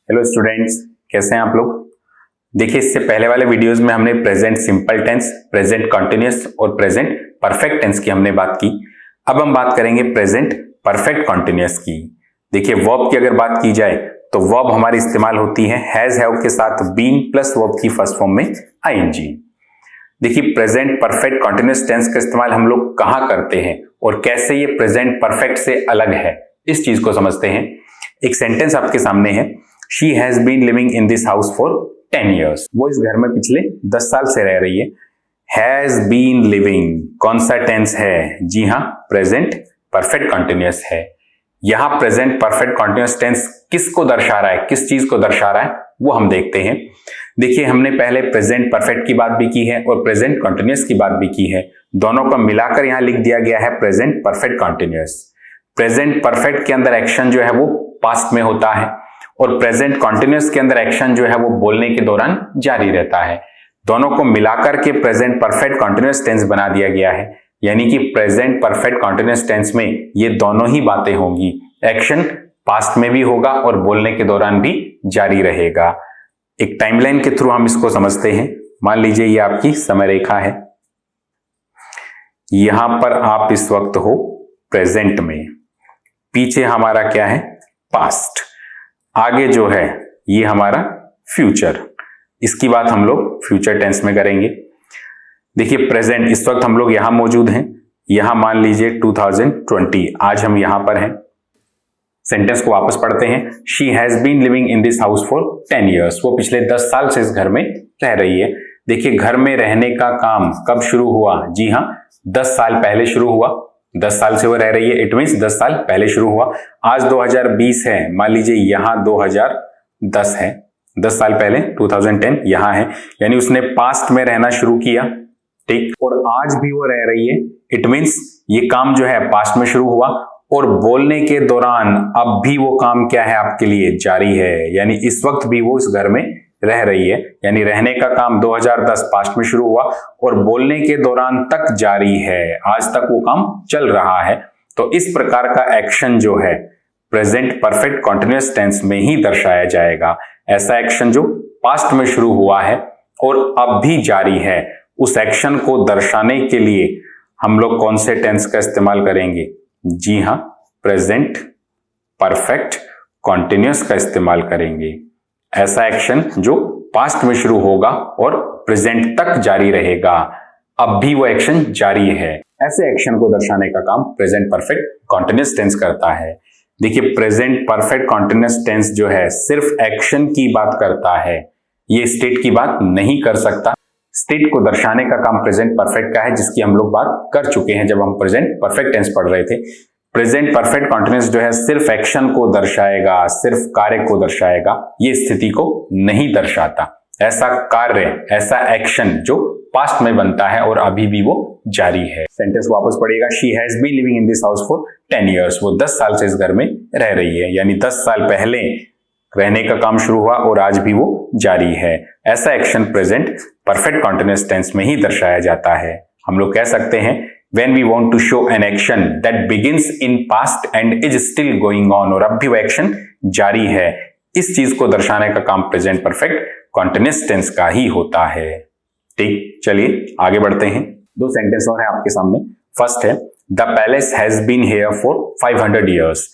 Hello students, कैसे हैं आप लोग। देखिए, इससे पहले वाले वीडियोस में हमने present simple tense, present continuous और प्रेजेंट परफेक्ट टेंस की हमने बात की। अब हम बात करेंगे प्रेजेंट परफेक्ट कंटिन्यूअस की। देखिए, वर्ब की अगर बात की जाए तो वर्ब हमारी इस्तेमाल होती है हैज हैव के साथ बीन प्लस वर्ब की फर्स्ट फॉर्म में आईएनजी। देखिए, प्रेजेंट परफेक्ट कंटिन्यूअस टेंस का इस्तेमाल हम लोग कहां करते हैं और कैसे ये प्रेजेंट परफेक्ट से अलग है, इस चीज को समझते हैं। एक सेंटेंस आपके सामने है, she has been living in this house for 10 years। वो इस घर में पिछले 10 साल से रह रही है। हैज बीन लिविंग कौन सा टेंस है? जी हाँ, प्रेजेंट परफेक्ट कंटिन्यूअस है। यहां प्रेजेंट परफेक्ट कंटिन्यूअस टेंस किसको दर्शा रहा है, किस चीज को दर्शा रहा है, वो हम देखते हैं। देखिए, हमने पहले प्रेजेंट परफेक्ट की बात भी की है और प्रेजेंट कंटिन्यूअस की बात भी की है। दोनों को मिलाकर यहां लिख दिया गया है present perfect continuous. Present perfect के अंदर एक्शन जो है वो पास्ट में होता है और प्रेजेंट कंटिन्यूअस के अंदर एक्शन जो है वो बोलने के दौरान जारी रहता है। दोनों को मिलाकर के प्रेजेंट परफेक्ट कंटिन्यूअस टेंस बना दिया गया है। यानी कि प्रेजेंट परफेक्ट कंटिन्यूअस टेंस में ये दोनों ही बातें होंगी, एक्शन पास्ट में भी होगा और बोलने के दौरान भी जारी रहेगा। एक टाइमलाइन के थ्रू हम इसको समझते हैं। मान लीजिए ये आपकी समय रेखा है, यहां पर आप इस वक्त हो प्रेजेंट में, पीछे हमारा क्या है, पास्ट, आगे जो है ये हमारा फ्यूचर। इसकी बात हम लोग फ्यूचर टेंस में करेंगे। देखिए, प्रेजेंट इस वक्त हम लोग यहां मौजूद हैं, यहां मान लीजिए 2020, आज हम यहां पर हैं। सेंटेंस को वापस पढ़ते हैं। She has been living in this house for 10 years। वो पिछले 10 साल से इस घर में रह रही है। देखिए, घर में रहने का काम कब शुरू हुआ? जी हाँ, 10 साल पहले शुरू हुआ। 10 साल से वो रह रही है, इट मीन्स 10 साल पहले शुरू हुआ। आज 2020 है, मान लीजिए यहां 2010 है, 10 साल पहले 2010 यहां है, यानी उसने पास्ट में रहना शुरू किया, ठीक, और आज भी वो रह रही है। इट मीन्स ये काम जो है पास्ट में शुरू हुआ और बोलने के दौरान अब भी वो काम क्या है आपके लिए, जारी है। यानी इस वक्त भी वो इस घर में रह रही है, यानी रहने का काम 2010 पास्ट में शुरू हुआ और बोलने के दौरान तक जारी है, आज तक वो काम चल रहा है। तो इस प्रकार का एक्शन जो है प्रेजेंट परफेक्ट कंटिन्यूअस टेंस में ही दर्शाया जाएगा। ऐसा एक्शन जो पास्ट में शुरू हुआ है और अब भी जारी है, उस एक्शन को दर्शाने के लिए हम लोग कौन से टेंस का इस्तेमाल करेंगे? जी हाँ, प्रेजेंट परफेक्ट कंटिन्यूअस का इस्तेमाल करेंगे। ऐसा एक्शन जो पास्ट में शुरू होगा और प्रेजेंट तक जारी रहेगा, अब भी वो एक्शन जारी है। ऐसे एक्शन को दर्शाने का काम प्रेजेंट परफेक्ट कंटिन्यूअस टेंस करता है। देखिए, प्रेजेंट परफेक्ट कंटिन्यूअस टेंस जो है सिर्फ एक्शन की बात करता है, ये स्टेट की बात नहीं कर सकता। स्टेट को दर्शाने का काम प्रेजेंट परफेक्ट का है, जिसकी हम लोग बात कर चुके हैं जब हम प्रेजेंट परफेक्ट टेंस पढ़ रहे थे। प्रेजेंट परफेक्ट कंटिन्यूअस जो है सिर्फ एक्शन को दर्शाएगा, सिर्फ कार्य को दर्शाएगा, ये स्थिति को नहीं दर्शाता। ऐसा कार्य, ऐसा एक्शन जो पास्ट में बनता है और अभी भी वो जारी है। सेंटेंस वापस पढ़िएगा। She has been living in this house for 10 years। वो 10 साल से इस घर में रह रही है, यानी 10 साल पहले रहने का काम शुरू हुआ और आज भी वो जारी है। ऐसा action present perfect continuous tense में ही दर्शाया जाता है। हम लोग कह सकते हैं when we want to show an action that begins in past and is still going on, और अब भी वो एक्शन जारी है, इस चीज को दर्शाने का काम प्रेजेंट परफेक्ट कंटिन्यूअस टेंस का ही होता है। ठीक, चलिए आगे बढ़ते हैं। दो सेंटेंस और है आपके सामने। फर्स्ट है, the palace has been here for 500 years।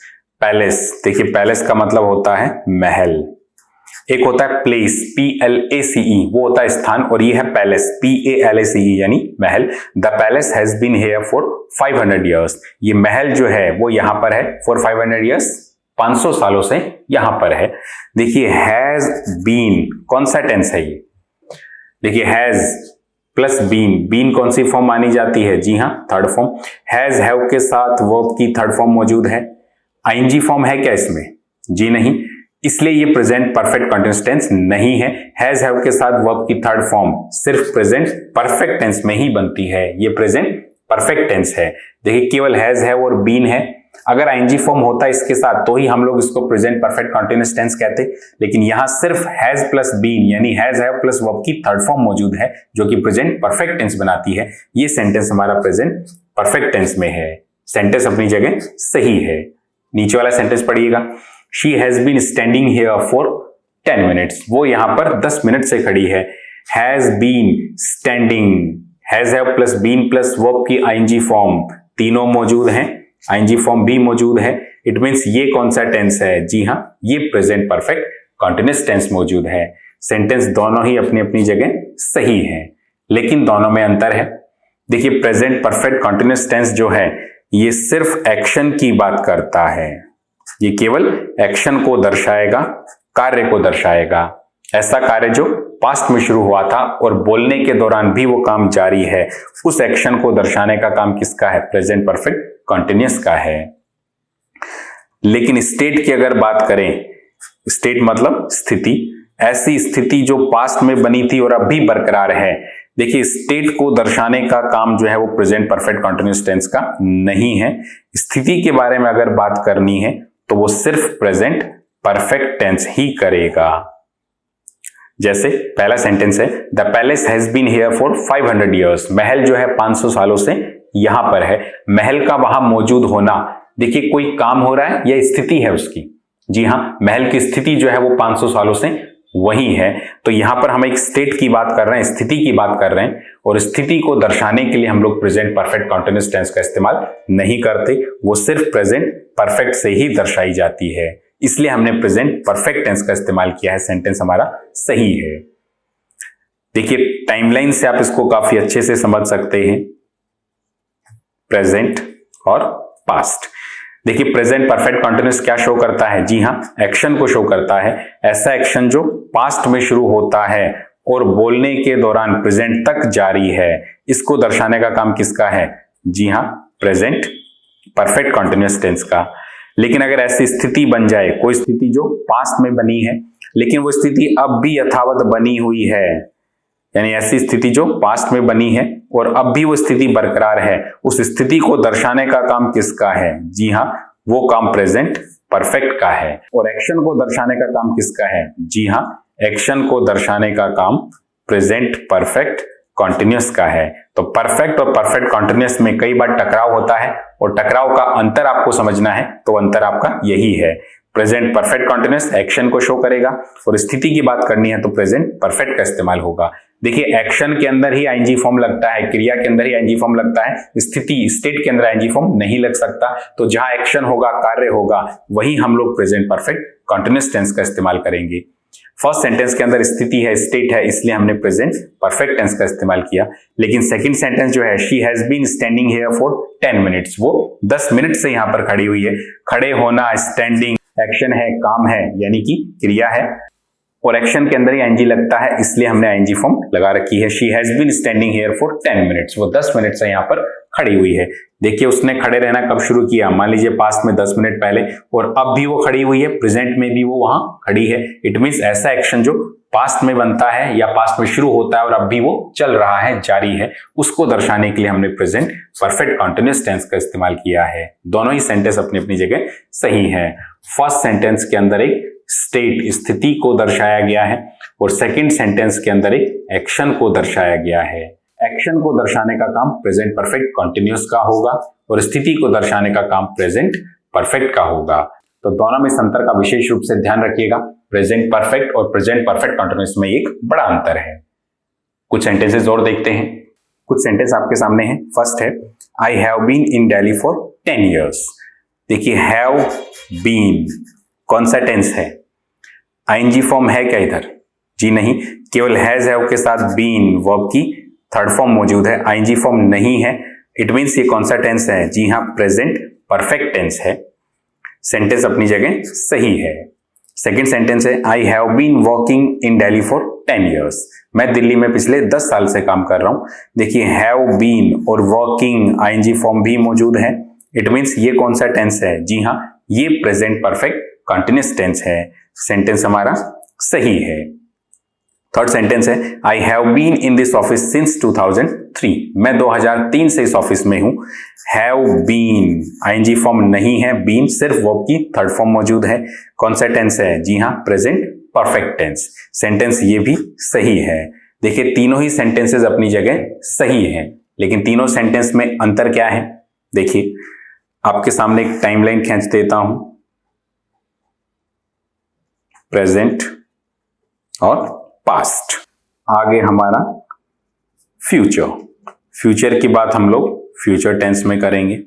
Palace, देखिए पैलेस का मतलब होता है महल। एक होता है प्लेस, PLACE, वो होता है स्थान, और ये है पैलेस, PALACE, यानी महल। The palace has been here for 500 years। ये महल जो है वो यहां पर है फॉर 500 years, 500 सालों से यहां पर है। देखिए, हैज बीन कौन सा टेंस है ये? देखिए, हैज प्लस बीन, बीन कौन सी फॉर्म मानी जाती है? जी हाँ, थर्ड फॉर्म। हैज हैव के साथ वर्ब की थर्ड फॉर्म मौजूद है। आईएनजी फॉर्म है क्या इसमें? जी नहीं, इसलिए ये प्रेजेंट परफेक्ट कंटिन्यूअस टेंस नहीं है। हैज हैव के साथ वर्ब की थर्ड फॉर्म सिर्फ प्रेजेंट परफेक्ट टेंस में ही बनती है, ये प्रेजेंट परफेक्ट टेंस है। देखिए, केवल हैज है और बीन है। अगर आईएनजी फॉर्म होता इसके साथ तो ही हम लोग इसको प्रेजेंट परफेक्ट कंटिन्यूअस टेंस कहते, लेकिन यहां सिर्फ हैज प्लस बीन यानी हैज हैव प्लस वर्ब की थर्ड फॉर्म मौजूद है, जो कि प्रेजेंट परफेक्ट टेंस बनाती है। ये सेंटेंस हमारा प्रेजेंट परफेक्ट टेंस में है। सेंटेंस अपनी जगह सही है। नीचे वाला सेंटेंस पढ़िएगा। She has been standing here for 10 minutes, वो यहां पर 10 मिनट से खड़ी है। Has been standing, has have plus been plus verb की आईएनजी फॉर्म तीनों मौजूद हैं, आईएनजी फॉर्म भी मौजूद है। इट मींस ये कौन सा टेंस है? जी हां, ये प्रेजेंट परफेक्ट कंटीन्यूअस टेंस मौजूद है। सेंटेंस दोनों ही अपनी अपनी जगह सही है, लेकिन दोनों में अंतर है। देखिए, प्रेजेंट परफेक्ट कंटीन्यूअस टेंस जो है ये सिर्फ एक्शन की बात करता है, ये केवल एक्शन को दर्शाएगा, कार्य को दर्शाएगा। ऐसा कार्य जो पास्ट में शुरू हुआ था और बोलने के दौरान भी वो काम जारी है, उस एक्शन को दर्शाने का काम किसका है? प्रेजेंट परफेक्ट कंटीन्यूअस का है। लेकिन स्टेट की अगर बात करें, स्टेट मतलब स्थिति, ऐसी स्थिति जो पास्ट में बनी थी और अब भी बरकरार है। देखिए, स्टेट को दर्शाने का काम जो है वो प्रेजेंट परफेक्ट कंटीन्यूअस टेंस का नहीं है। स्थिति के बारे में अगर बात करनी है तो वो सिर्फ प्रेजेंट परफेक्ट टेंस ही करेगा। जैसे पहला सेंटेंस है, the palace has been here for 500 years, महल जो है 500 सालों से यहां पर है। महल का वहां मौजूद होना, देखिए कोई काम हो रहा है या स्थिति है उसकी। जी हां, महल की स्थिति जो है वो 500 सालों से वही है। तो यहां पर हम एक स्टेट की बात कर रहे हैं, स्थिति की बात कर रहे हैं, और स्थिति को दर्शाने के लिए हम लोग प्रेजेंट परफेक्ट कंटीन्यूअस टेंस का इस्तेमाल नहीं करते, वो सिर्फ प्रेजेंट परफेक्ट से ही दर्शाई जाती है। इसलिए हमने प्रेजेंट परफेक्ट टेंस का इस्तेमाल किया है। सेंटेंस हमारा सही है। देखिए, टाइमलाइन से आप इसको काफी अच्छे से समझ सकते हैं, प्रेजेंट और पास्ट। देखिए, प्रेजेंट परफेक्ट कंटीन्यूअस क्या शो करता है? जी हां, एक्शन को शो करता है। ऐसा एक्शन जो पास्ट में शुरू होता है और बोलने के दौरान प्रेजेंट तक जारी है, इसको दर्शाने का काम किसका है? जी हां, प्रेजेंट परफेक्ट कंटीन्यूअस टेंस का। लेकिन अगर ऐसी स्थिति बन जाए, कोई स्थिति जो पास्ट में बनी है लेकिन वो स्थिति अब भी यथावत बनी हुई है, यानी ऐसी स्थिति जो पास्ट में बनी है और अब भी वो स्थिति बरकरार है, उस स्थिति को दर्शाने का काम किसका है? जी हां, वो काम प्रेजेंट परफेक्ट का है। और एक्शन को दर्शाने का काम किसका है? जी हां, एक्शन को दर्शाने का काम प्रेजेंट परफेक्ट कंटीन्यूअस का है। तो परफेक्ट और परफेक्ट कंटीन्यूअस में कई बार टकराव होता है और टकराव का अंतर आपको समझना है, तो अंतर आपका यही है। प्रेजेंट परफेक्ट कंटीन्यूअस एक्शन को शो करेगा और स्थिति की बात करनी है तो प्रेजेंट परफेक्ट का इस्तेमाल होगा। देखिए, एक्शन के अंदर ही आईएनजी फॉर्म लगता है, क्रिया के अंदर ही आईएनजी फॉर्म लगता है, स्थिति स्टेट के अंदर आईएनजी फॉर्म नहीं लग सकता। तो जहां एक्शन होगा, कार्य होगा, वहीं हम लोग प्रेजेंट परफेक्ट कंटीन्यूअस टेंस का इस्तेमाल करेंगे। फर्स्ट सेंटेंस के अंदर स्थिति है, स्टेट है, इसलिए हमने प्रेजेंट परफेक्ट टेंस का इस्तेमाल किया। लेकिन सेकंड सेंटेंस जो है, she has been standing here for 10 minutes, वो 10 मिनट से यहां पर खड़ी हुई है। खड़े होना, स्टैंडिंग, एक्शन है, काम है, यानी कि क्रिया है, और एक्शन के अंदर ही आईएनजी लगता है, इसलिए हमने आईएनजी फॉर्म लगा रखी है। She has been standing here for 10 minutes, वो 10 मिनट से यहां पर खड़ी हुई है। देखिए, उसने खड़े रहना कब शुरू किया? मान लीजिए पास्ट में 10 मिनट पहले, और अब भी वो खड़ी हुई है, प्रेजेंट में भी वो वहां खड़ी है। इट मींस ऐसा एक्शन जो पास्ट में बनता है या पास्ट में शुरू होता है और अब भी वो चल रहा है, जारी है, उसको दर्शाने के लिए हमने प्रेजेंट परफेक्ट कंटीन्यूअस टेंस का इस्तेमाल किया है। दोनों ही सेंटेंस अपनी अपनी जगह सही है। फर्स्ट सेंटेंस के अंदर एक स्टेट स्थिति को दर्शाया गया है और सेकंड सेंटेंस के अंदर एक एक्शन को दर्शाया गया है। एक्शन को दर्शाने का काम प्रेजेंट परफेक्ट कंटीन्यूअस का होगा और स्थिति को दर्शाने का काम प्रेजेंट परफेक्ट का होगा। तो दोनों में इस अंतर का विशेष रूप से ध्यान रखिएगा। प्रेजेंट परफेक्ट और प्रेजेंट परफेक्ट कंटीन्यूअस में एक बड़ा अंतर है। कुछ सेंटेंसेस और देखते हैं। कुछ सेंटेंस आपके सामने हैं। फर्स्ट है, I have been in Delhi for 10 years. देखिए, हैव बीन कौन सा टेंस है? आईएनजी फॉर्म है क्या इधर? जी नहीं, केवल हैज हैव के साथ बीन वर्ब की थर्ड फॉर्म मौजूद है, आईएनजी फॉर्म नहीं है। इट मींस ये कौन सा टेंस है? जी हां, प्रेजेंट परफेक्ट टेंस है। सेंटेंस अपनी जगह सही है। सेकंड सेंटेंस है, I have been working in Delhi for 10 years. मैं दिल्ली में पिछले 10 साल से काम कर रहा हूं। देखिए, हैव बीन और वर्किंग आईएनजी फॉर्म भी मौजूद है। इट मींस ये कौन सा टेंस है? जी हां, ये प्रेजेंट परफेक्ट कंटीन्यूअस टेंस है। सेंटेंस हमारा सही है। थर्ड सेंटेंस है, I have been in this office since 2003। मैं 2003 से इस ऑफिस में हूं। हैव बीन आईएनजी फॉर्म नहीं है, बीन सिर्फ वर्ब की थर्ड फॉर्म मौजूद है। कौन सा टेंस है? जी हां, प्रेजेंट परफेक्ट टेंस। सेंटेंस ये भी सही है। देखिए, तीनों ही सेंटेंसेस अपनी जगह सही हैं, लेकिन तीनों सेंटेंस में अंतर क्या है? देखिए, आपके सामने एक टाइमलाइन खींच देता हूं। प्रेजेंट और पास्ट। आगे हमारा फ्यूचर। फ्यूचर की बात हम लोग फ्यूचर टेंस में करेंगे।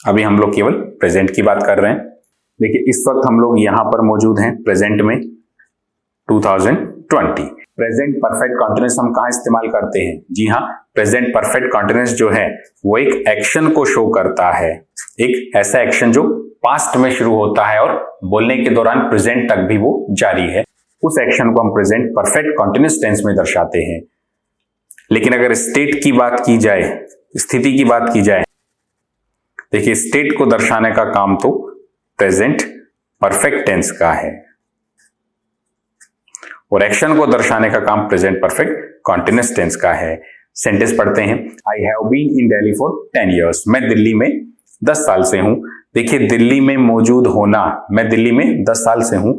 अभी हम लोग केवल प्रेजेंट की बात कर रहे हैं। देखिए इस वक्त हम लोग यहां पर मौजूद हैं प्रेजेंट में 2020। प्रेजेंट परफेक्ट कॉन्टिन्यूअस हम कहां इस्तेमाल करते हैं? जी हाँ, प्रेजेंट परफेक्ट कॉन्टिन्यूअस जो है वो एक एक्शन को शो करता है, एक ऐसा एक्शन जो पास्ट में शुरू होता है और बोलने के दौरान प्रेजेंट तक भी वो जारी है। उस एक्शन को हम प्रेजेंट परफेक्ट कॉन्टिन्यूअस टेंस में दर्शाते हैं। लेकिन अगर स्टेट की बात की जाए, स्थिति की बात की जाए, देखिए स्टेट को दर्शाने का काम तो प्रेजेंट परफेक्ट टेंस का है और एक्शन को दर्शाने का काम प्रेजेंट परफेक्ट कॉन्टिन्यूअस टेंस का है। सेंटेंस पढ़ते हैं। I have been in Delhi for 10 years। मैं दिल्ली में 10 साल से हूं। देखिए दिल्ली में मौजूद होना, मैं दिल्ली में 10 साल से हूं,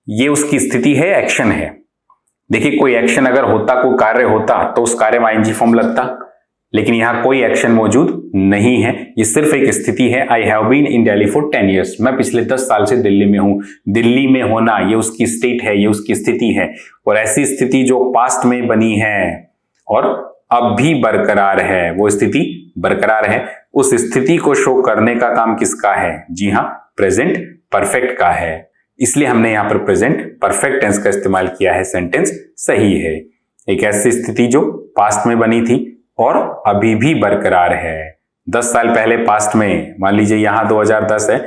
ये उसकी स्थिति है, एक्शन है। देखिए कोई एक्शन अगर होता, कोई कार्य होता तो उस कार्य में आईएनजी फॉर्म लगता, लेकिन यहां कोई एक्शन मौजूद नहीं है, ये सिर्फ एक स्थिति है। I have been in Delhi for 10 years। मैं पिछले 10 साल से दिल्ली में हूं। दिल्ली में होना ये उसकी स्टेट है, ये उसकी स्थिति है और ऐसी स्थिति जो पास्ट में बनी है और अब भी बरकरार है, वो स्थिति बरकरार है। उस स्थिति को शो करने का काम किसका है? जी हाँ, प्रेजेंट परफेक्ट का है। इसलिए हमने यहां पर प्रेजेंट परफेक्ट टेंस का इस्तेमाल किया है। सेंटेंस सही है। एक ऐसी स्थिति जो पास्ट में बनी थी और अभी भी बरकरार है। 10 साल पहले पास्ट में, मान लीजिए यहां 2010 है,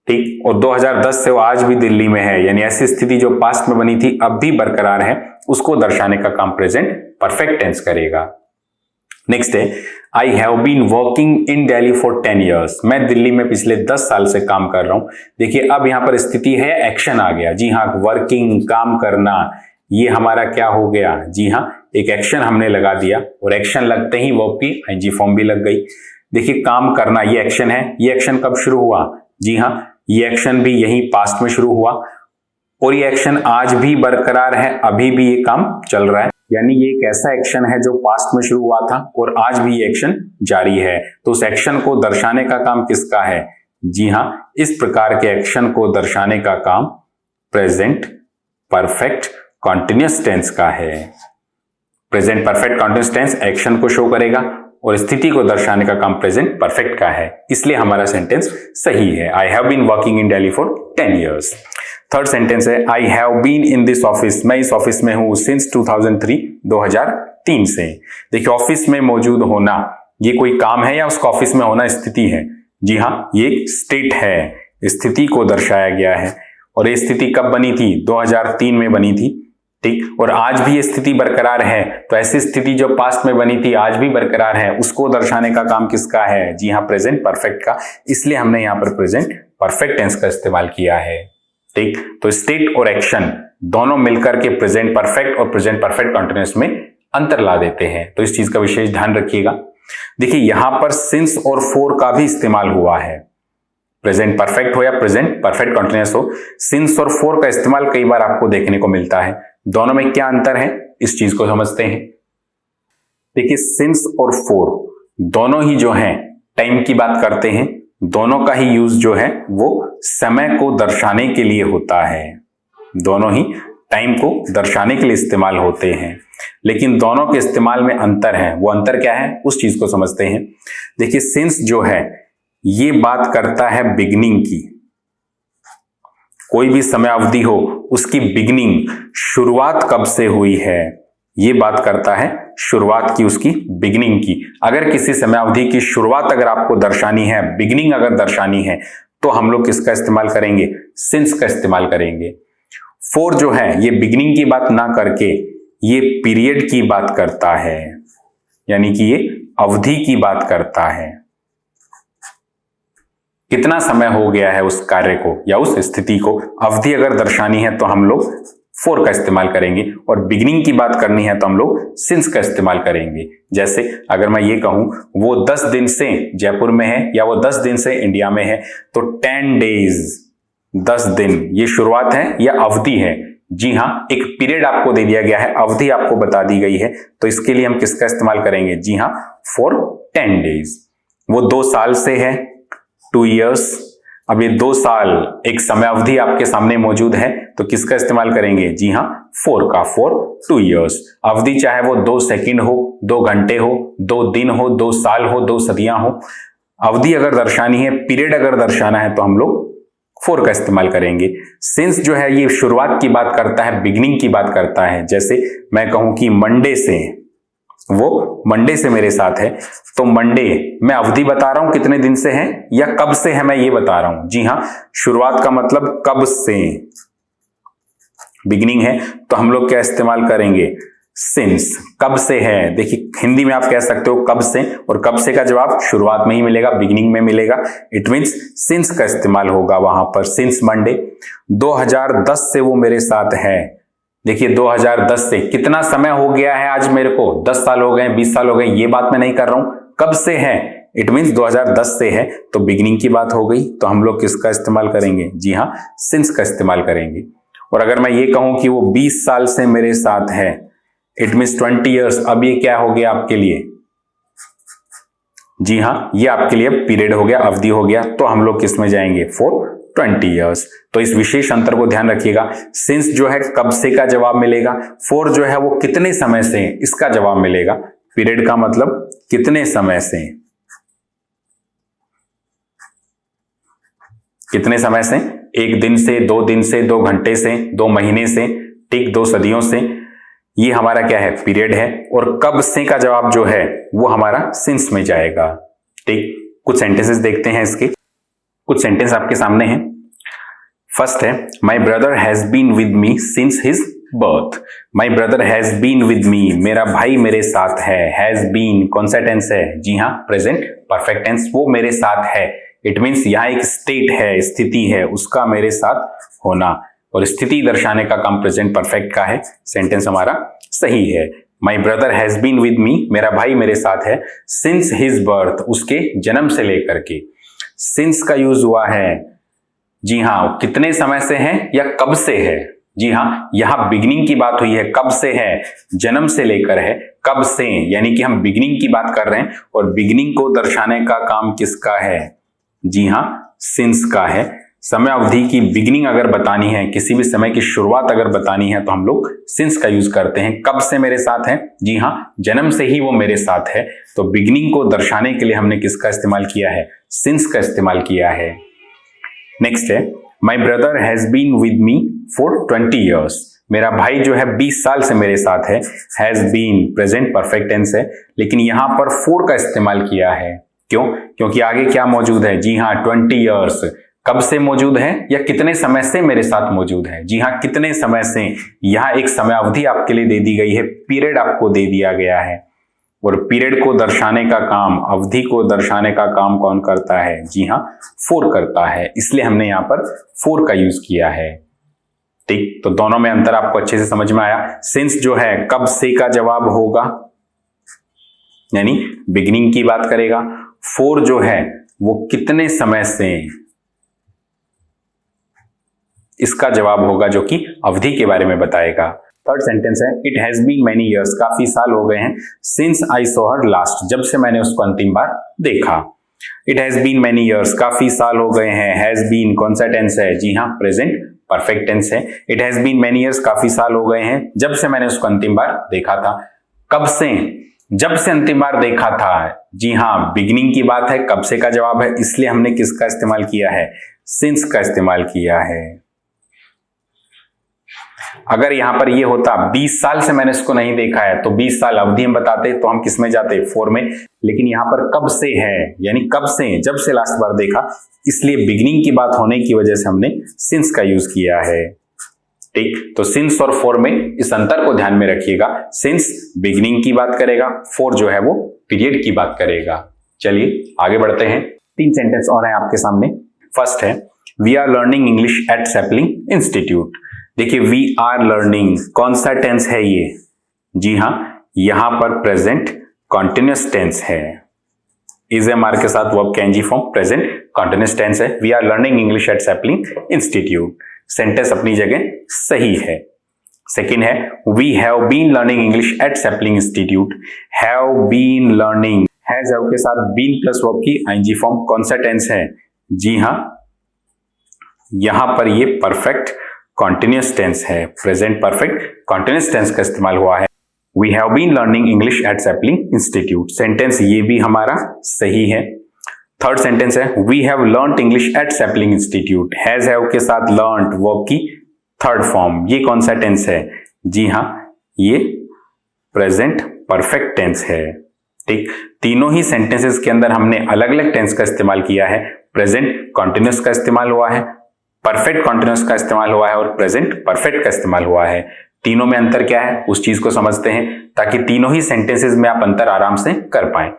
ठीक, और 2010 से वो आज भी दिल्ली में है, यानी ऐसी स्थिति जो पास्ट में बनी थी अब भी बरकरार है, उसको दर्शाने का काम प्रेजेंट परफेक्ट टेंस करेगा। नेक्स्ट है I have been working in Delhi for 10 years। मैं दिल्ली में पिछले 10 साल से काम कर रहा हूं। देखिए अब यहां पर स्थिति है, एक्शन आ गया। जी हाँ, वर्किंग, काम करना, ये हमारा क्या हो गया? जी हाँ, एक एक्शन हमने लगा दिया और एक्शन लगते ही वर्ब की आईएनजी फॉर्म भी लग गई। देखिए काम करना ये एक्शन है। ये एक्शन कब शुरू हुआ? जी हाँ, ये एक्शन भी यही पास्ट में शुरू हुआ और ये एक्शन आज भी बरकरार है, अभी भी ये काम चल रहा है, यानी ये एक ऐसा एक्शन है जो पास्ट में शुरू हुआ था और आज भी ये एक्शन जारी है। तो उस एक्शन को दर्शाने का काम किसका है? जी हाँ, इस प्रकार के एक्शन को दर्शाने का काम प्रेजेंट परफेक्ट कॉन्टिन्यूअस टेंस का है। Present perfect continuous tense action को शो करेगा और स्थिति को दर्शाने का काम प्रेजेंट परफेक्ट का है, इसलिए हमारा सेंटेंस सही है। I have been working in Delhi for 10 years। Third sentence है I have been in this office. मैं इस ऑफिस में हूं सिंस 2003 से। देखिए ऑफिस में मौजूद होना ये कोई काम है या उसका ऑफिस में होना स्थिति है? जी हाँ, ये एक स्टेट है, स्थिति को दर्शाया गया है और ये स्थिति कब बनी थी? 2003 में बनी थी, ठीक, और आज भी ये स्थिति बरकरार है। तो ऐसी स्थिति जो पास्ट में बनी थी आज भी बरकरार है, उसको दर्शाने का काम किसका है? जी हाँ, प्रेजेंट परफेक्ट का, इसलिए हमने यहाँ पर प्रेजेंट परफेक्ट टेंस का इस्तेमाल किया है। ठीक, तो स्टेट और एक्शन दोनों मिलकर के प्रेजेंट परफेक्ट और प्रेजेंट परफेक्ट कॉन्टिन्यूअस में अंतर ला देते हैं, तो इस चीज का विशेष ध्यान रखिएगा। देखिए यहां पर सिंस और फॉर का भी इस्तेमाल हुआ है, प्रेजेंट परफेक्ट हो या प्रेजेंट परफेक्ट कॉन्टिन्यूअस हो, सिंस और फॉर का इस्तेमाल कई बार आपको देखने को मिलता है। दोनों में क्या अंतर है, इस चीज को समझते हैं। देखिए सिंस और फॉर दोनों ही जो हैं टाइम की बात करते हैं, दोनों का ही यूज जो है वो समय को दर्शाने के लिए होता है। दोनों ही टाइम को दर्शाने के लिए इस्तेमाल होते हैं, लेकिन दोनों के इस्तेमाल में अंतर है। वो अंतर क्या है, उस चीज को समझते हैं। देखिए सिंस जो है ये बात करता है बिगिनिंग की, कोई भी समय अवधि हो उसकी बिगिनिंग, शुरुआत कब से हुई है, ये बात करता है शुरुआत की, उसकी बिगिनिंग की। अगर किसी समय अवधि की शुरुआत अगर आपको दर्शानी है, बिगिनिंग अगर दर्शानी है, तो हम लोग किसका इस्तेमाल करेंगे? सिंस का इस्तेमाल करेंगे। फॉर जो है ये बिगिनिंग की बात ना करके ये पीरियड की बात करता है, यानी कि ये अवधि की बात करता है। कितना समय हो गया है उस कार्य को या उस स्थिति को, अवधि अगर दर्शानी है तो हम लोग फॉर का इस्तेमाल करेंगे, और बिगिनिंग की बात करनी है तो हम लोग सिंस का इस्तेमाल करेंगे। जैसे अगर मैं ये कहूं वो 10 दिन से जयपुर में है या वो 10 दिन से इंडिया में है, तो 10 days 10 दिन ये शुरुआत है या अवधि है? जी हाँ, एक पीरियड आपको दे दिया गया है, अवधि आपको बता दी गई है, तो इसके लिए हम किसका इस्तेमाल करेंगे? जी हाँ, फॉर 10 days। वो 2 साल से है 2 years, अब ये 2 साल एक समय अवधि आपके सामने मौजूद है, तो किसका इस्तेमाल करेंगे? जी हाँ, फोर का, फॉर 2 years। अवधि चाहे वो 2 सेकंड हो, 2 घंटे हो, 2 दिन हो, 2 साल हो, 2 सदियां हो, अवधि अगर दर्शानी है, पीरियड अगर दर्शाना है, तो हम लोग फोर का इस्तेमाल करेंगे। सिंस जो है ये शुरुआत की बात करता है, बिगिनिंग की बात करता है। जैसे मैं कहूं कि मंडे से, वो मंडे से मेरे साथ है, तो मंडे मैं अवधि बता रहा हूं कितने दिन से है या कब से है, मैं ये बता रहा हूं। जी हां, शुरुआत का मतलब कब से, बिगिनिंग है, तो हम लोग क्या इस्तेमाल करेंगे? सिंस। कब से है, देखिए हिंदी में आप कह सकते हो कब से, और कब से का जवाब शुरुआत में ही मिलेगा, बिगिनिंग में मिलेगा। इट मींस सिंस का इस्तेमाल होगा वहां पर, सिंस मंडे। 2010 से वो मेरे साथ है। देखिए 2010 से कितना समय हो गया है आज मेरे को, 10 साल हो गए, 20 साल हो गए, ये बात मैं नहीं कर रहा हूं, कब से है। इट मींस 2010 से है, तो बिगिनिंग की बात हो गई, तो हम लोग किसका इस्तेमाल करेंगे? जी हाँ, सिंस का इस्तेमाल करेंगे। और अगर मैं ये कहूं कि वो 20 साल से मेरे साथ है, इट मींस 20 years, अब ये क्या हो गया आपके लिए? जी हाँ, ये आपके लिए पीरियड हो गया, अवधि हो गया, तो हम लोग किस में जाएंगे? For 20 years। तो इस विशेष अंतर को ध्यान रखिएगा। सिंस जो है कब से का जवाब मिलेगा, फॉर जो है वो कितने समय से, इसका जवाब मिलेगा। पीरियड का मतलब कितने समय से, कितने समय से, 1 दिन से, 2 दिन से, 2 घंटे से, 2 महीने से, ठीक, 2 सदियों से, ये हमारा क्या है? पीरियड है। और कब से का जवाब जो है वो हमारा सिंस में जाएगा। ठीक, कुछ सेंटेंसेस देखते हैं इसके, कुछ सेंटेंस आपके सामने हैं। फर्स्ट है, my brother has been with me since his birth. My brother has been with me, मेरा भाई मेरे साथ है। हैज बीन कौन सा टेंस है? जी हाँ, प्रेजेंट परफेक्ट टेंस, वो मेरे साथ है। इट मीन्स यहाँ एक स्टेट है, स्थिति है, उसका मेरे साथ होना, और स्थिति दर्शाने का काम प्रेजेंट परफेक्ट का है। सेंटेंस हमारा सही है। My brother has been with me, मेरा भाई मेरे साथ है, सिंस हिज बर्थ, उसके जन्म से लेकर के। सिंस का यूज हुआ है, जी हाँ, कितने समय से है या कब से है। जी हाँ, यहां बिगिनिंग की बात हुई है, कब से है, जन्म से लेकर है, कब से, यानी कि हम बिगिनिंग की बात कर रहे हैं, और बिगिनिंग को दर्शाने का काम किसका है? जी हाँ, सिंस का है। समय अवधि की बिगिनिंग अगर बतानी है, किसी भी समय की शुरुआत अगर बतानी है, तो हम लोग सिंस का यूज करते हैं। कब से मेरे साथ है? जी हाँ, जन्म से ही वो मेरे साथ है, तो बिगिनिंग को दर्शाने के लिए हमने किसका इस्तेमाल किया है? सिंस का इस्तेमाल किया है। नेक्स्ट है, my brother has been with me for 20 years। मेरा भाई जो है 20 साल से मेरे साथ है। Has been present perfect tense है, लेकिन यहां पर फॉर का इस्तेमाल किया है। क्यों? क्योंकि आगे क्या मौजूद है? जी हाँ, 20 years। कब से मौजूद है या कितने समय से मेरे साथ मौजूद है? जी हाँ, कितने समय से। यहां एक समय अवधि आपके लिए दे दी गई है, पीरियड आपको दे दिया गया है, और पीरियड को दर्शाने का काम, अवधि को दर्शाने का काम कौन करता है? जी हाँ, फॉर करता है, इसलिए हमने यहां पर फॉर का यूज किया है। ठीक, तो दोनों में अंतर आपको अच्छे से समझ में आया। सिंस जो है कब से का जवाब होगा, यानी बिगिनिंग की बात करेगा। फॉर जो है वो कितने समय से, इसका जवाब होगा, जो कि अवधि के बारे में बताएगा। थर्ड सेंटेंस है, it has been many years, काफी साल हो गए हैं, since I saw her last, जब से मैंने उसको अंतिम बार देखा। It has been many years, काफी साल हो गए हैं। हैज बीन कौन सा टेंस है? जी हाँ, प्रेजेंट परफेक्ट टेंस है। It has been many years, काफी साल हो गए हैं, जब से मैंने उसको अंतिम बार देखा था। कब से? जब से अंतिम बार देखा था। जी हाँ, बिगिनिंग की बात है, कब से का जवाब है, इसलिए हमने किसका इस्तेमाल किया है? सिंस का इस्तेमाल किया है। अगर यहां पर ये होता 20 साल से मैंने इसको नहीं देखा है, तो 20 साल अवधि हम बताते तो हम किस में जाते? फॉर में। लेकिन यहां पर कब से है, यानी कब से, जब से लास्ट बार देखा, इसलिए बिगिनिंग की बात होने की वजह से हमने सिंस का यूज किया है। ठीक, तो सिंस और फॉर में इस अंतर को ध्यान में रखिएगा। सिंस बिगिनिंग की बात करेगा, फॉर जो है वो पीरियड की बात करेगा। चलिए आगे बढ़ते हैं। 3 सेंटेंस और हैं आपके सामने। फर्स्ट है, we are learning English at Sapling Institute. देखिए, वी आर लर्निंग कौन सा टेंस है ये? जी हां, यहां पर प्रेजेंट कॉन्टिन्यूअस टेंस है। इज एम आर के साथ वर्ब के NG form, present continuous tense है। We are learning English at Sapling Institute, sentence अपनी जगह सही है। सेकेंड है, we have been learning English at Sapling Institute. Have been learning, has have के साथ बीन प्लस वर्ब की आईएनजी फॉर्म, कौन सा टेंस है? जी हां, यहां पर ये परफेक्ट कॉन्टिन्यूअस टेंस है, प्रेजेंट परफेक्ट कॉन्टिन्यूअस टेंस का इस्तेमाल हुआ है। We have been learning English at Sapling Institute, sentence ये भी हमारा सही है। थर्ड सेंटेंस है we have learned English at Sapling Institute, has have के साथ लर्नड वर्ब की थर्ड फॉर्म, ये कौन सा टेंस है? जी हाँ, ये प्रेजेंट परफेक्ट टेंस है। ठीक, तीनों ही सेंटेंसेस के अंदर हमने अलग अलग टेंस का इस्तेमाल किया है। प्रेजेंट कॉन्टिन्यूअस का इस्तेमाल हुआ है, परफेक्ट कॉन्टिन्यूअस का इस्तेमाल हुआ है और प्रेजेंट परफेक्ट का इस्तेमाल हुआ है। तीनों में अंतर क्या है उस चीज को समझते हैं ताकि तीनों ही सेंटेंसेस में आप अंतर आराम से कर पाएं।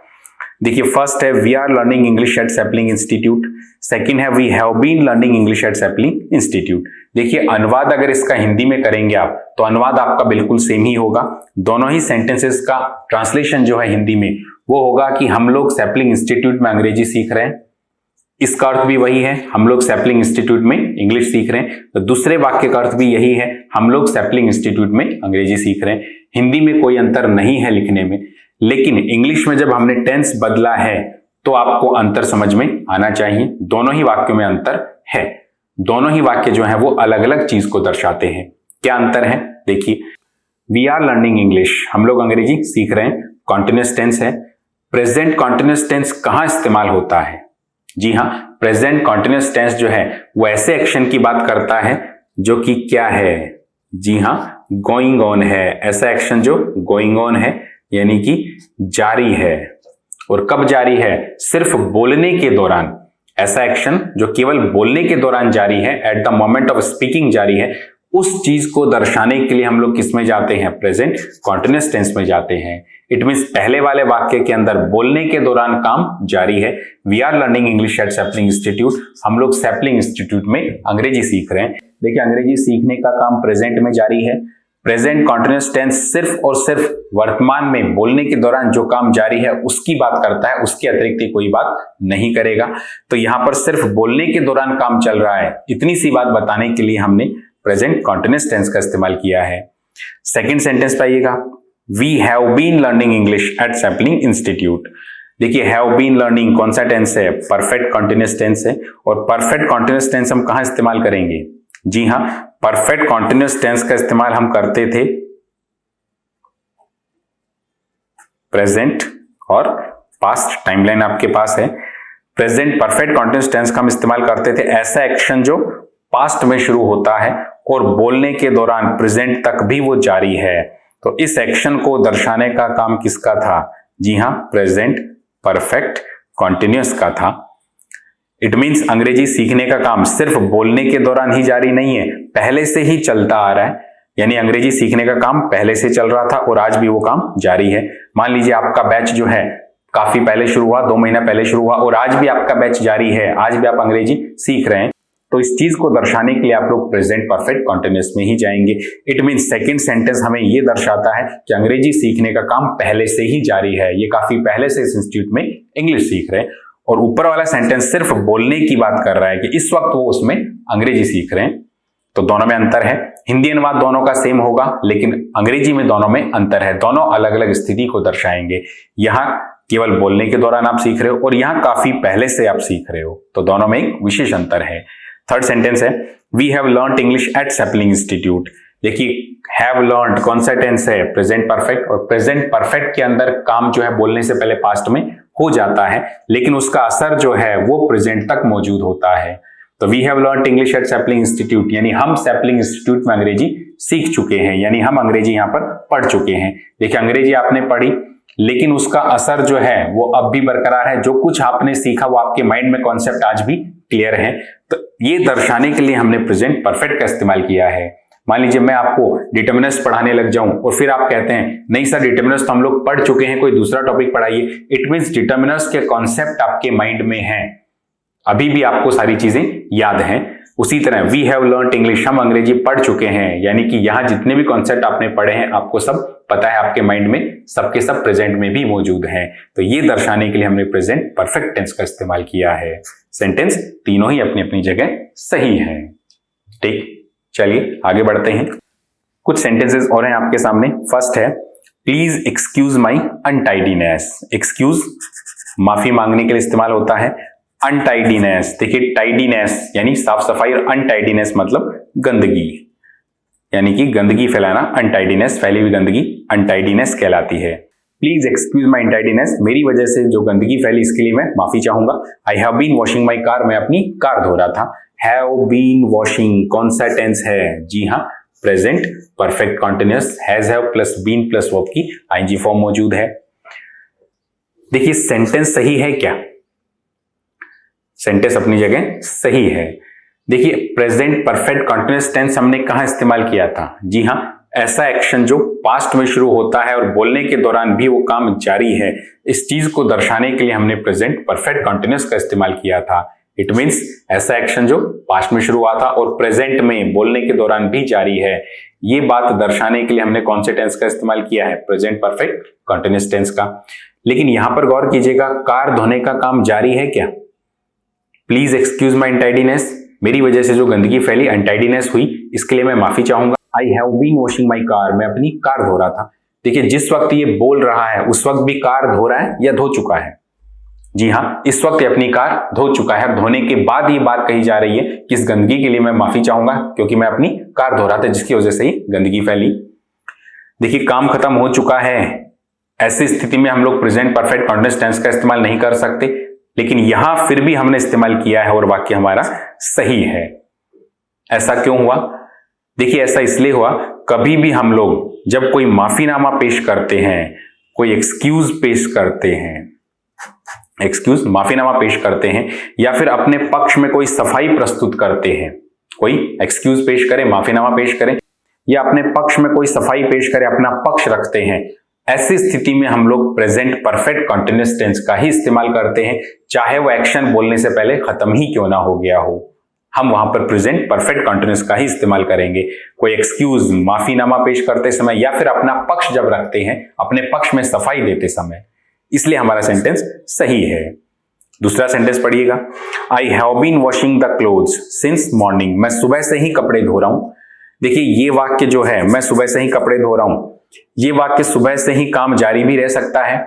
देखिए, फर्स्ट है we are learning English at Sapling Institute, second है we have been learning English at Sapling Institute. देखिए, अनुवाद अगर इसका हिंदी में करेंगे आप तो अनुवाद आपका बिल्कुल सेम ही होगा। दोनों ही सेंटेंसेस का ट्रांसलेशन जो है हिंदी में वो होगा कि हम लोग सैपलिंग इंस्टीट्यूट में अंग्रेजी सीख रहे हैं, इसका अर्थ भी वही है, हम लोग सैपलिंग इंस्टीट्यूट में इंग्लिश सीख रहे हैं। तो दूसरे वाक्य का अर्थ भी यही है, हम लोग सैपलिंग इंस्टीट्यूट में अंग्रेजी सीख रहे हैं। हिंदी में कोई अंतर नहीं है लिखने में, लेकिन इंग्लिश में जब हमने टेंस बदला है तो आपको अंतर समझ में आना चाहिए। दोनों ही वाक्यों में अंतर है, दोनों ही वाक्य जो है वो अलग अलग चीज को दर्शाते हैं। क्या अंतर है? देखिए, वी आर लर्निंग इंग्लिश, हम लोग अंग्रेजी सीख रहे हैं, कॉन्टिन्यूअस टेंस है। प्रेजेंट कॉन्टिन्यूअस टेंस कहां इस्तेमाल होता है? जी हाँ, प्रेजेंट कॉन्टिन्यूअस टेंस जो है वो ऐसे एक्शन की बात करता है जो कि क्या है? जी हाँ, गोइंग ऑन है। ऐसा एक्शन जो गोइंग ऑन है यानी कि जारी है। और कब जारी है? सिर्फ बोलने के दौरान। ऐसा एक्शन जो केवल बोलने के दौरान जारी है, at the moment of speaking जारी है, उस चीज को दर्शाने के लिए हम लोग किस में जाते हैं? प्रेजेंट कॉन्टिन्यूअस टेंस में जाते हैं। इट मींस पहले वाले वाक्य के अंदर बोलने के दौरान काम जारी है। We are learning English at Sapling Institute, हम लोग सैपलिंग इंस्टीट्यूट में अंग्रेजी सीख रहे हैं। देखिए, अंग्रेजी सीखने का काम प्रेजेंट में जारी है। प्रेजेंट कॉन्टिन्यूअस टेंस सिर्फ और सिर्फ वर्तमान में बोलने के दौरान जो काम जारी है उसकी बात करता है, उसके अतिरिक्त कोई बात नहीं करेगा। तो यहां पर सिर्फ बोलने के दौरान काम चल रहा है, इतनी सी बात बताने के लिए हमने प्रेजेंट कॉन्टिन्यूअस टेंस का इस्तेमाल किया है। सेकंड सेंटेंस पे आइएगा, we have been learning English at Sapling Institute. देखिए, हैव बीन लर्निंग कौन सा टेंस है? परफेक्ट कॉन्टिन्यूअस टेंस है। और परफेक्ट कॉन्टिन्यूअस टेंस हम कहां इस्तेमाल करेंगे? जी हां, परफेक्ट कॉन्टिन्यूअस टेंस का इस्तेमाल हम करते थे प्रेजेंट और पास्ट। टाइमलाइन आपके पास है। प्रेजेंट परफेक्ट कॉन्टिन्यूअस टेंस का हम इस्तेमाल करते थे ऐसा एक्शन जो पास्ट में शुरू होता है और बोलने के दौरान प्रेजेंट तक भी वो जारी है। तो इस एक्शन को दर्शाने का काम किसका था? जी हां, प्रेजेंट परफेक्ट कॉन्टिन्यूअस का था। इट मींस अंग्रेजी सीखने का काम सिर्फ बोलने के दौरान ही जारी नहीं है, पहले से ही चलता आ रहा है। यानी अंग्रेजी सीखने का काम पहले से चल रहा था और आज भी वो काम जारी है। मान लीजिए आपका बैच जो है काफी पहले शुरू हुआ, 2 महीना पहले शुरू हुआ और आज भी आपका बैच जारी है, आज भी आप अंग्रेजी सीख रहे हैं। तो इस चीज को दर्शाने के लिए आप लोग प्रेजेंट परफेक्ट कॉन्टिन्यूअस में ही जाएंगे। इट मींस सेकंड सेंटेंस हमें ये दर्शाता है कि अंग्रेजी सीखने का काम पहले से ही जारी है, ये काफी पहले से इस इंस्टीट्यूट में इंग्लिश सीख रहे हैं। और ऊपर वाला सेंटेंस सिर्फ बोलने की बात कर रहा है कि इस वक्त वो उसमें अंग्रेजी सीख रहे हैं। तो दोनों में अंतर है। हिंदी अनुवाद दोनों का सेम होगा, लेकिन अंग्रेजी में दोनों में अंतर है। दोनों अलग अलग स्थिति को दर्शाएंगे। यहां केवल बोलने के दौरान आप सीख रहे हो और यहां काफी पहले से आप सीख रहे हो, तो दोनों में एक विशेष अंतर है। थर्ड सेंटेंस है we have learned English at Sapling Institute. देखिए, हैव लर्नड कौन सा टेंस है? Present perfect. और प्रेजेंट परफेक्ट के अंदर काम जो है बोलने से पहले पास्ट में हो जाता है, लेकिन उसका असर जो है वो प्रेजेंट तक मौजूद होता है। तो we have learned English at Sapling Institute यानी हम सैपलिंग इंस्टीट्यूट में अंग्रेजी सीख चुके हैं, यानी हम अंग्रेजी यहां पर पढ़ चुके हैं। देखिए, अंग्रेजी आपने पढ़ी, लेकिन उसका असर जो है वो अब भी बरकरार है। जो कुछ आपने सीखा वो आपके माइंड में कॉन्सेप्ट आज भी क्लियर है। तो ये दर्शाने के लिए हमने प्रेजेंट परफेक्ट का इस्तेमाल किया है। मान लीजिए मैं आपको डिटर्मिनर्स पढ़ाने लग जाऊं और फिर आप कहते हैं नहीं सर, डिटर्मिनर्स तो हम लोग पढ़ चुके हैं, कोई दूसरा टॉपिक पढ़ाइए। इट मींस डिटर्मिनर्स के कॉन्सेप्ट आपके माइंड में हैं, अभी भी आपको सारी चीजें याद हैं। उसी तरह वी हैव लर्नड इंग्लिश, हम अंग्रेजी पढ़ चुके हैं, यानी कि यहां जितने भी कॉन्सेप्ट आपने पढ़े हैं आपको सब पता है, आपके माइंड में सबके सब प्रेजेंट में भी मौजूद हैं। तो ये दर्शाने के लिए हमने प्रेजेंट परफेक्ट टेंस का इस्तेमाल किया है। सेंटेंस तीनों ही अपनी अपनी जगह सही है। ठीक, चलिए आगे बढ़ते हैं। कुछ सेंटेंसेस और हैं आपके सामने। फर्स्ट है प्लीज एक्सक्यूज माई अनटाइडीनेस। एक्सक्यूज माफी मांगने के लिए इस्तेमाल होता है। अनटाइडीनेस, देखिए टाइडीनेस यानी साफ सफाई और अनटाइडीनेस मतलब गंदगी, यानी कि गंदगी फैलाना, अनटाइडीनेस फैली हुई गंदगी अनटाइडीनेस कहलाती है। प्लीज एक्सक्यूज माई अनटाइडीनेस, मेरी वजह से जो गंदगी फैली इसके लिए मैं माफी चाहूंगा। I have been washing my car, मैं अपनी कार धो रहा था। हैव बीन वॉशिंग कौन सा टेंस है? जी हाँ, present perfect continuous, has have plus been plus verb की आईएनजी फॉर्म मौजूद है। देखिए सेंटेंस सही है क्या? सेंटेंस अपनी जगह सही है। देखिए प्रेजेंट परफेक्ट कॉन्टिन्यूअस टेंस हमने कहां इस्तेमाल किया था? जी हां, ऐसा एक्शन जो पास्ट में शुरू होता है और बोलने के दौरान भी वो काम जारी है, इस चीज को दर्शाने के लिए हमने प्रेजेंट परफेक्ट कॉन्टिन्यूअस का इस्तेमाल किया था। इट मीन्स ऐसा एक्शन जो पास्ट में शुरू हुआ था और प्रेजेंट में बोलने के दौरान भी जारी है, ये बात दर्शाने के लिए हमने कौन से टेंस का इस्तेमाल किया है? प्रेजेंट परफेक्ट कॉन्टिन्यूअस टेंस का। लेकिन यहां पर गौर कीजिएगा, कार धोने का काम जारी है क्या? प्लीज एक्सक्यूज माई अनटाइडीनेस, मेरी वजह से जो गंदगी फैली अनटाइडीनेस हुई, इसके लिए मैं माफी चाहूंगा। I have been washing my car, मैं अपनी कार धो रहा था। देखिए जिस वक्त ये बोल रहा है उस वक्त भी कार धो रहा है या धो चुका है? जी हाँ, इस वक्त ये अपनी कार धो चुका है। धोने के बाद ये बात कही जा रही है कि इस गंदगी के लिए मैं माफी चाहूंगा क्योंकि मैं अपनी कार धो रहा था जिसकी वजह से ही गंदगी फैली। देखिए काम खत्म हो चुका है, ऐसी स्थिति में हम लोग प्रेजेंट परफेक्ट कॉन्टिन्यूअस टेंस का इस्तेमाल नहीं कर सकते, लेकिन यहां फिर भी हमने इस्तेमाल किया है और वाक्य हमारा सही है। ऐसा क्यों हुआ? देखिए ऐसा इसलिए हुआ, कभी भी हम लोग जब कोई माफीनामा पेश करते हैं, कोई एक्सक्यूज पेश करते हैं, माफीनामा पेश करते हैं या फिर अपने पक्ष में कोई सफाई प्रस्तुत करते हैं, कोई एक्सक्यूज पेश करें, माफीनामा पेश करें या अपने पक्ष में कोई सफाई पेश करें, अपना पक्ष रखते हैं, ऐसी स्थिति में हम लोग प्रेजेंट परफेक्ट कॉन्टिन्यूअस टेंस का ही इस्तेमाल करते हैं, चाहे वो एक्शन बोलने से पहले खत्म ही क्यों ना हो गया हो। हम वहां पर प्रेजेंट परफेक्ट कॉन्टिन्यूअस का ही इस्तेमाल करेंगे, कोई एक्सक्यूज, माफीनामा पेश करते समय या फिर अपना पक्ष जब रखते हैं, अपने पक्ष में सफाई देते समय। इसलिए हमारा सेंटेंस सही है। दूसरा सेंटेंस पढ़िएगा, I have been washing the clothes since morning, मैं सुबह से ही कपड़े धो रहा हूं। देखिए ये वाक्य जो है, मैं सुबह से ही कपड़े धो रहा हूं, ये वाक्य सुबह से ही काम जारी भी रह सकता है,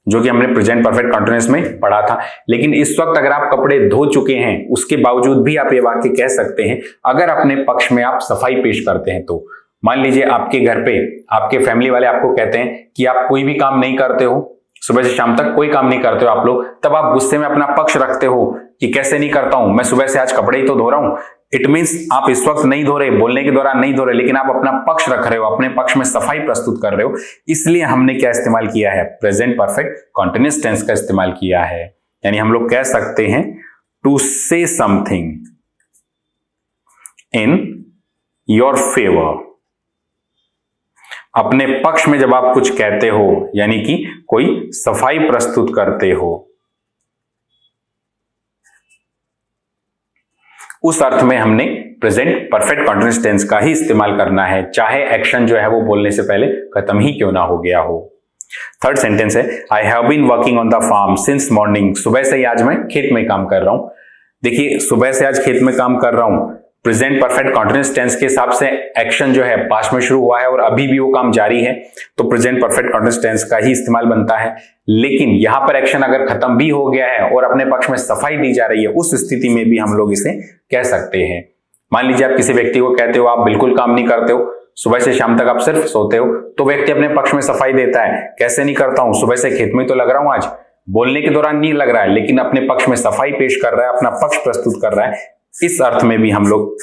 जो कि हमने प्रेजेंट परफेक्ट कॉन्टिन्यूअस में पढ़ा था। लेकिन इस वक्त अगर आप कपड़े धो चुके हैं, उसके बावजूद भी आप ये वाक्य कह सकते हैं अगर अपने पक्ष में आप सफाई पेश करते हैं तो। मान लीजिए आपके घर पे आपके फैमिली वाले आपको कहते हैं कि आप कोई भी काम नहीं करते हो, सुबह से शाम तक कोई काम नहीं करते हो आप लोग, तब आप गुस्से में अपना पक्ष रखते हो कि कैसे नहीं करता हूं, मैं सुबह से आज कपड़े ही तो धो रहा हूं। इट मीन्स आप इस वक्त नहीं धो रहे, बोलने के दौरान नहीं धो रहे, लेकिन आप अपना पक्ष रख रहे हो, अपने पक्ष में सफाई प्रस्तुत कर रहे हो। इसलिए हमने क्या इस्तेमाल किया है? प्रेजेंट परफेक्ट कॉन्टिन्यूअस टेंस का इस्तेमाल किया है। यानी हम लोग कह सकते हैं टू से समथिंग इन योर फेवर, अपने पक्ष में जब आप कुछ कहते हो, यानी कि कोई सफाई प्रस्तुत करते हो, उस अर्थ में हमने प्रेजेंट परफेक्ट कॉन्टिन्यूअस टेंस का ही इस्तेमाल करना है, चाहे एक्शन जो है वो बोलने से पहले खत्म ही क्यों ना हो गया हो। थर्ड सेंटेंस है, I have been working on the farm since morning, सुबह से ही आज मैं खेत में काम कर रहा हूं। देखिए सुबह से आज खेत में काम कर रहा हूं, प्रेजेंट परफेक्ट कॉन्टिन्यूअस टेंस के हिसाब से एक्शन जो है पास्ट में शुरू हुआ है और अभी भी वो काम जारी है, तो प्रेजेंट परफेक्ट कॉन्टिन्यूअस टेंस का ही इस्तेमाल बनता है। लेकिन यहां पर एक्शन अगर खत्म भी हो गया है और अपने पक्ष में सफाई दी जा रही है, उस स्थिति में भी हम लोग इसे कह सकते हैं। मान लीजिए आप किसी व्यक्ति को कहते हो आप बिल्कुल काम नहीं करते हो, सुबह से शाम तक आप सिर्फ सोते हो, तो व्यक्ति अपने पक्ष में सफाई देता है, कैसे नहीं करता हूं, सुबह से खेत में तो लग रहा हूं, आज बोलने के दौरान नहीं लग रहा है, लेकिन अपने पक्ष में सफाई पेश कर रहा है, अपना पक्ष प्रस्तुत कर रहा है। इस अर्थ में भी हम लोग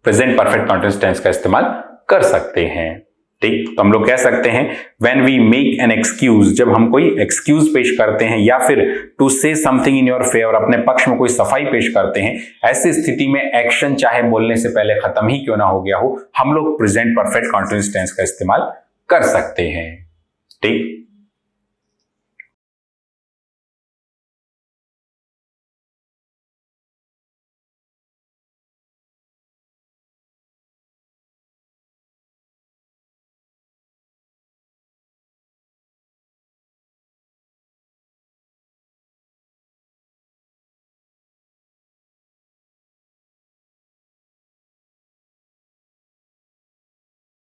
प्रेजेंट परफेक्ट कॉन्टिन्यूअस टेंस का इस्तेमाल कर सकते हैं। ठीक, तो हम लोग कह सकते हैं when we make an excuse, जब हम कोई एक्सक्यूज पेश करते हैं या फिर टू से समथिंग इन योर फेवर, अपने पक्ष में कोई सफाई पेश करते हैं, ऐसी स्थिति में एक्शन चाहे बोलने से पहले खत्म ही क्यों ना हो गया हो, हम लोग प्रेजेंट परफेक्ट कॉन्टिन्यूअस टेंस का इस्तेमाल कर सकते हैं। ठीक,